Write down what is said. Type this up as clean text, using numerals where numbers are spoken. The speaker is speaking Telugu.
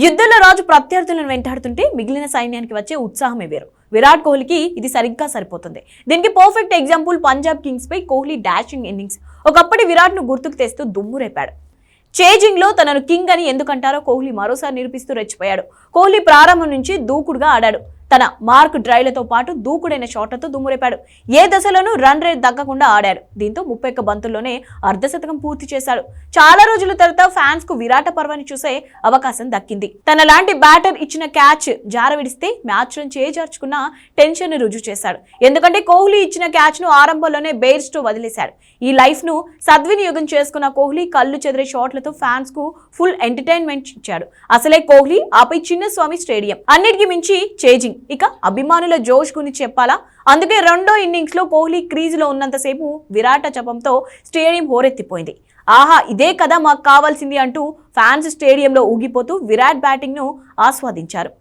యుద్ధంలో రాజు ప్రత్యర్థులను వెంటాడుతుంటే మిగిలిన సైన్యానికి వచ్చే ఉత్సాహమే వేరు. విరాట్ కోహ్లీకి ఇది సరిగ్గా సరిపోతుంది. దీనికి పర్ఫెక్ట్ ఎగ్జాంపుల్ పంజాబ్ కింగ్స్ పై కోహ్లీ డాషింగ్ ఇన్నింగ్స్. ఒకప్పటి విరాట్ ను గుర్తుకు తెస్తూ దుమ్ము రేపాడు. చేజింగ్ లో తనను కింగ్ అని ఎందుకంటారో కోహ్లీ మరోసారి నిరూపిస్తూ రెచ్చిపోయాడు. కోహ్లీ ప్రారంభం నుంచి దూకుడుగా ఆడాడు. తన మార్క్ డ్రైవ్లతో పాటు దూకుడైన షాట్లతో దుమ్మురేపాడు. ఏ దశలోనూ రన్ రేట్ తగ్గకుండా ఆడాడు. దీంతో 31 బంతుల్లోనే అర్ధశతకం పూర్తి చేశాడు. చాలా రోజుల తర్వాత ఫ్యాన్స్ కు విరాట పర్వాన్ని చూసే అవకాశం దక్కింది. తన లాంటి బ్యాటర్ ఇచ్చిన క్యాచ్ జారవిడిస్తే మ్యాచ్ ను చేజార్చుకున్న టెన్షన్ ను రుజువు చేశాడు. ఎందుకంటే కోహ్లీ ఇచ్చిన క్యాచ్ ను ఆరంభంలోనే బెయిర్స్ తో వదిలేశాడు. ఈ లైఫ్ ను సద్వినియోగం చేసుకున్న కోహ్లీ కళ్ళు చెదిరే షాట్లతో ఫ్యాన్స్ కు ఫుల్ ఎంటర్టైన్మెంట్ ఇచ్చాడు. అసలే కోహ్లీ ఆపై చిన్నస్వామి స్టేడియం, అన్నిటికీ మించి చేజింగ్. ఇక అభిమానుల జోష్ గురించి చెప్పాలా? అందుకే రెండో ఇన్నింగ్స్ లో కోహ్లీ క్రీజులో ఉన్నంతసేపు విరాట జపంతో స్టేడియం హోరెత్తిపోయింది. ఆహా, ఇదే కదా మాకు కావాల్సింది అంటూ ఫ్యాన్స్ స్టేడియంలో ఊగిపోతూ విరాట్ బ్యాటింగ్ ను ఆస్వాదించారు.